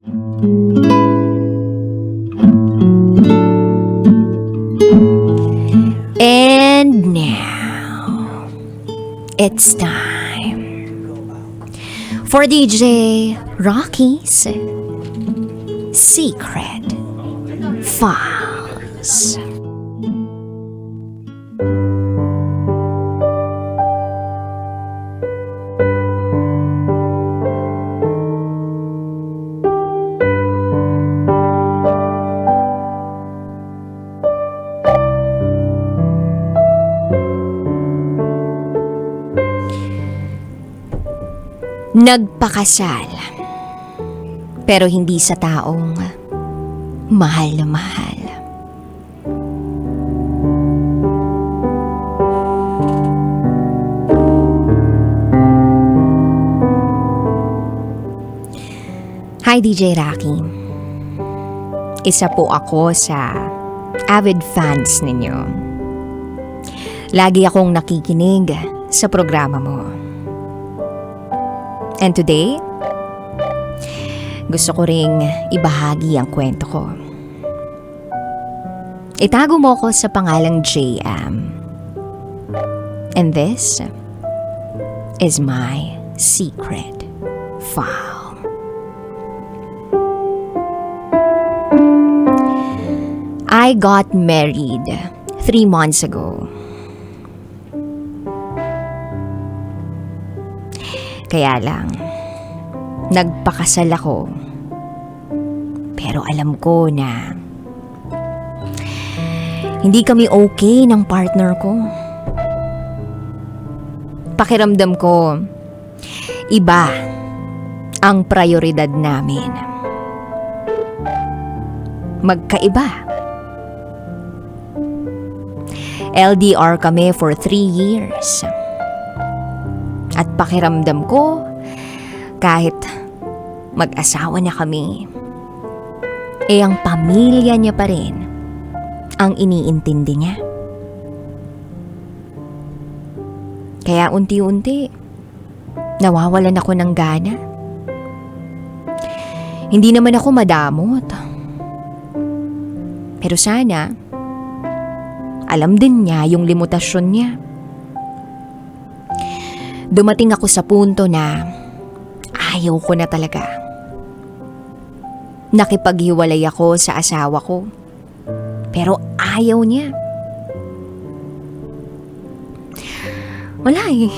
And now, it's time for DJ Rocky's Secret Files. Nagpakasal, pero hindi sa taong mahal na mahal. Hi DJ Rocky. Isa po ako sa avid fans ninyo. Lagi akong nakikinig sa programa mo. And today, gusto ko ring ibahagi ang kwento ko. Itago mo ko sa pangalang JM. And this is my secret file. I got married 3 months ago. Kaya lang, nagpakasal ako. Pero alam ko na hindi kami okay ng partner ko. Pakiramdam ko, iba ang prioridad namin. Magkaiba. LDR kami for 3 years. At pakiramdam ko, kahit mag-asawa na kami, ang pamilya niya pa rin ang iniintindi niya. Kaya unti-unti, nawawalan ako ng gana. Hindi naman ako madamot. Pero sana, alam din niya yung limitasyon niya. Dumating ako sa punto na ayaw ko na talaga. Nakipaghiwalay ako sa asawa ko. Pero ayaw niya. Wala eh.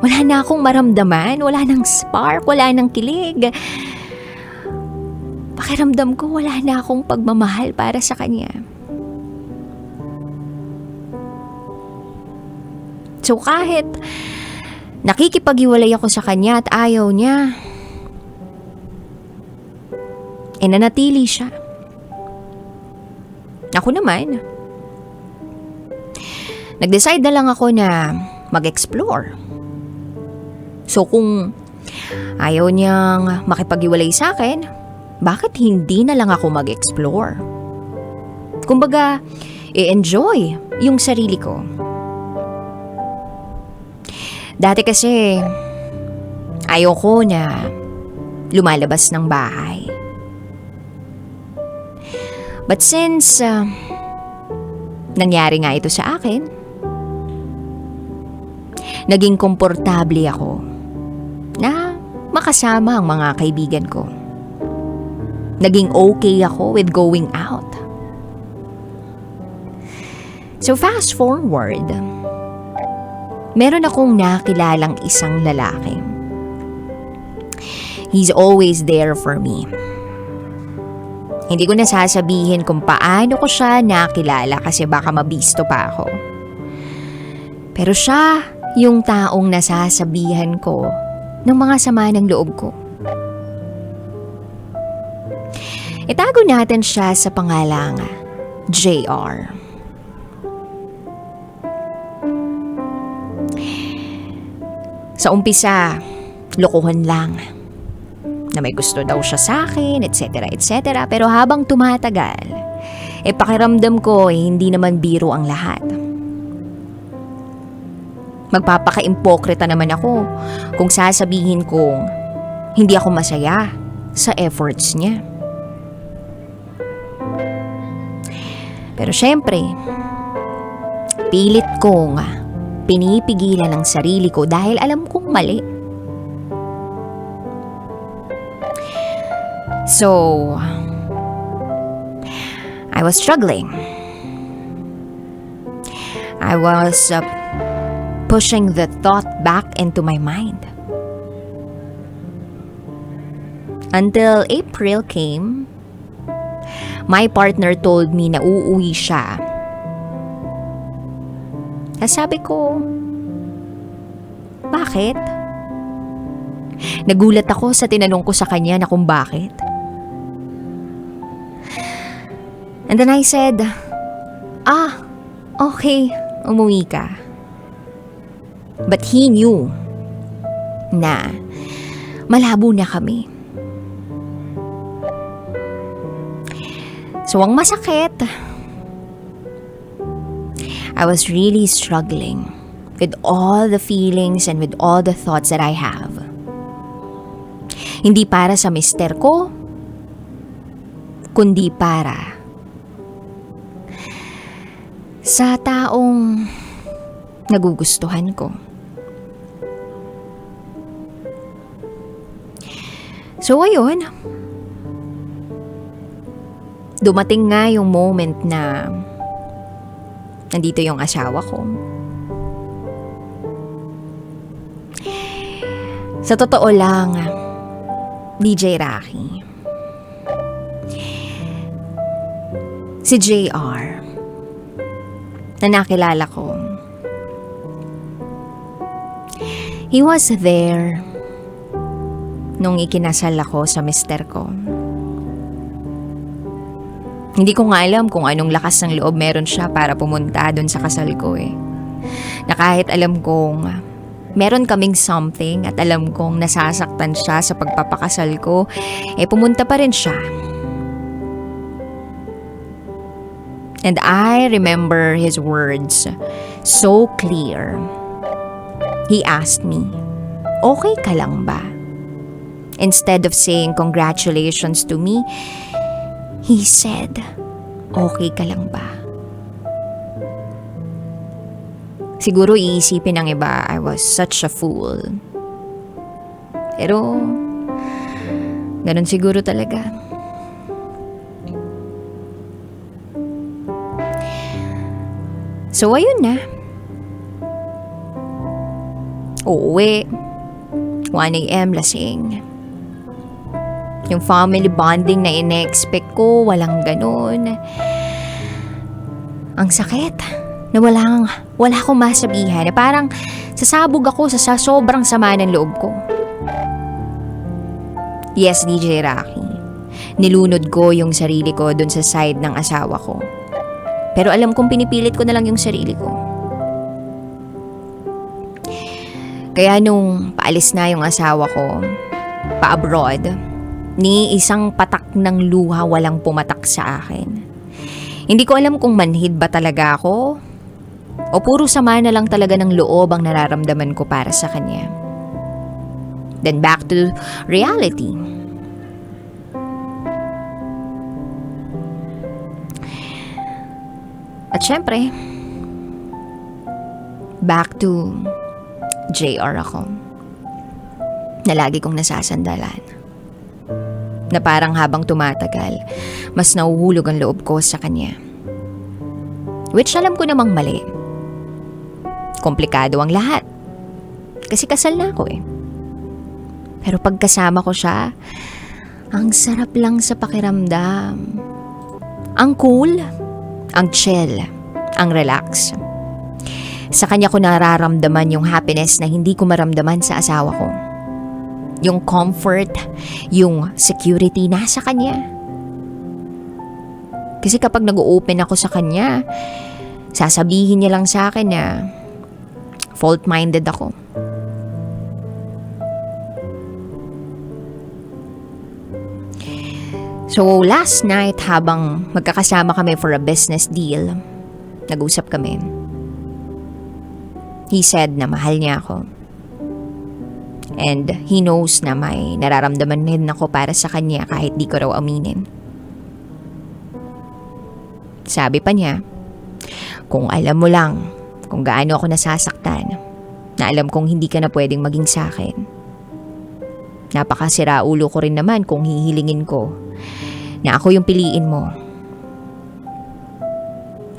Wala na akong maramdaman. Wala nang spark. Wala nang kilig. Pakiramdam ko wala na akong pagmamahal para sa kanya. So kahit nakikipaghiwalay ako sa kanya at ayaw niya, nanatili siya. Ako naman, nag-decide na lang ako na mag-explore. So kung ayaw niyang makipaghiwalay sa akin, bakit hindi na lang ako mag-explore? Kumbaga, i-enjoy yung sarili ko. Dati kasi, ayoko na lumalabas ng bahay. But since nangyari nga ito sa akin, naging komportable ako na makasama ang mga kaibigan ko. Naging okay ako with going out. So fast forward, meron akong nakilalang isang lalaki. He's always there for me. Hindi ko na sasabihin kung paano ko siya nakilala kasi baka mabisto pa ako. Pero siya yung taong nasasabihan ko ng mga sama ng loob ko. Itago natin siya sa pangalang JR. Sa umpisa, lokohan lang. Na may gusto daw siya sa akin, etc. etc. Pero habang tumatagal, pakiramdam ko hindi naman biro ang lahat. Magpapaka-impokrita naman ako kung sasabihin kong hindi ako masaya sa efforts niya. Pero syempre, pilit kong pinipigilan ang sarili ko dahil alam kong mali. So, I was struggling. I was pushing the thought back into my mind. Until April came, my partner told me na uuwi siya. Sabi ko, bakit? Nagulat ako sa tinanong ko sa kanya na kung bakit. And then I said, okay, umuwi ka. But he knew na malabo na kami. So ang masakit, I was really struggling with all the feelings and with all the thoughts that I have. Hindi para sa mister ko, kundi para sa taong nagugustuhan ko. So ayun, dumating nga yung moment na nandito yung asawa ko. Sa totoo lang, DJ Rocky, si JR na nakilala ko, he was there nung ikinasal ako sa mister ko. Hindi ko nga alam kung anong lakas ng loob meron siya para pumunta doon sa kasal ko eh. Na kahit alam kong meron kaming something at alam kong nasasaktan siya sa pagpapakasal ko, pumunta pa rin siya. And I remember his words so clear. He asked me, okay ka lang ba? Instead of saying congratulations to me, he said, okay ka lang ba? Siguro iisipin ng iba, I was such a fool. Pero, ganun siguro talaga. So, ayun na. Uuwi. 1 a.m. lasing. Yung family bonding na ine-expect ko, walang ganun. Ang sakit na wala akong masabihan. Parang sasabog ako sa sobrang sama ng loob ko. Yes, DJ Rocky. Nilunod ko yung sarili ko dun sa side ng asawa ko. Pero alam kong pinipilit ko na lang yung sarili ko. Kaya nung paalis na yung asawa ko, pa-abroad, ni isang patak ng luha walang pumatak sa akin. Hindi ko alam kung manhid ba talaga ako o puro sama na lang talaga ng loob ang nararamdaman ko para sa kanya. Then back to reality. At syempre, back to JR ako na lagi kong nasasandalan. Na parang habang tumatagal, mas nauhulog ang loob ko sa kanya. Which alam ko namang mali. Komplikado ang lahat. Kasi kasal na ako eh. Pero pagkasama ko siya, ang sarap lang sa pakiramdam. Ang cool, ang chill, ang relax. Sa kanya ko nararamdaman yung happiness na hindi ko maramdaman sa asawa ko. Yung comfort, yung security nasa kanya. Kasi kapag nag-open ako sa kanya, sasabihin niya lang sa akin na fault-minded ako. So last night habang magkakasama kami for a business deal, nag-usap kami. He said na mahal niya ako. And he knows na may nararamdaman din ako para sa kanya kahit di ko raw aminin. Sabi pa niya, kung alam mo lang kung gaano ako nasasaktan, na alam kong hindi ka na pwedeng maging sa akin. Napakasira ulo ko rin naman kung hihilingin ko na ako yung piliin mo.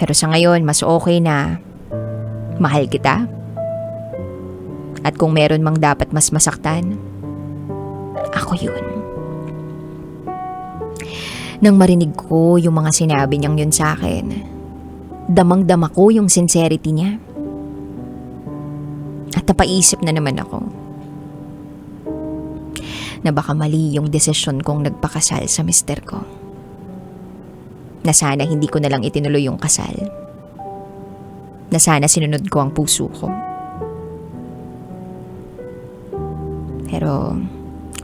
Pero sa ngayon, mas okay na mahal kita. At kung meron mang dapat mas masaktan, ako yun. Nang marinig ko yung mga sinabi niyang yun sa akin, damang-dama ko yung sincerity niya. At napaisip na naman ako na baka mali yung desisyon kong nagpakasal sa mister ko. Na sana hindi ko na lang itinuloy yung kasal. Na sana sinunod ko ang puso ko. Pero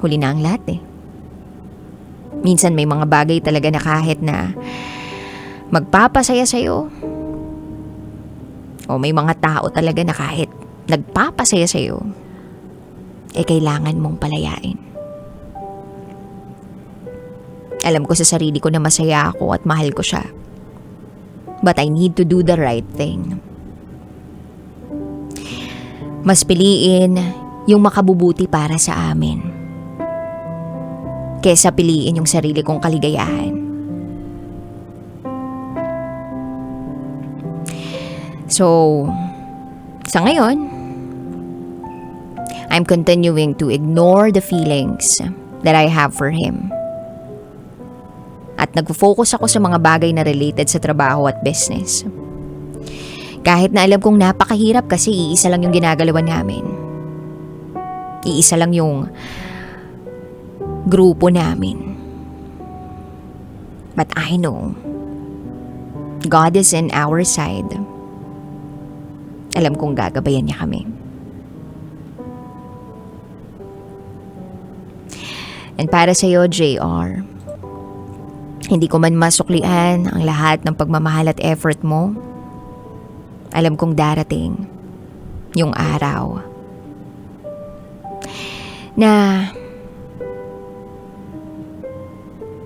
huli na ang lahat eh. Minsan may mga bagay talaga na kahit na magpapasaya sa'yo, o may mga tao talaga na kahit nagpapasaya sa'yo, kailangan mong palayain. Alam ko sa sarili ko na masaya ako at mahal ko siya. But I need to do the right thing. Mas piliin yung makabubuti para sa amin kesa piliin yung sarili kong kaligayahan. So, sa ngayon, I'm continuing to ignore the feelings that I have for him. At nagfo-focus ako sa mga bagay na related sa trabaho at business. Kahit na alam kong napakahirap kasi iisa lang yung ginagalawan namin. Iisa lang yung grupo namin. But I know, God is in our side. Alam kong gagabayan niya kami. And para sa'yo, JR, hindi ko man masuklian ang lahat ng pagmamahal at effort mo. Alam kong darating yung araw na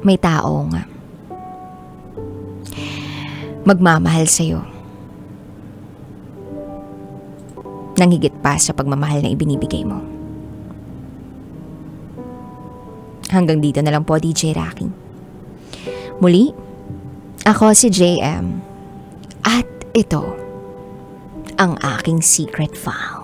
may taong magmamahal sa'yo nang higit pa sa pagmamahal na ibinibigay mo. Hanggang dito na lang po, DJ Rocky. Muli, ako si JM at ito ang aking secret file.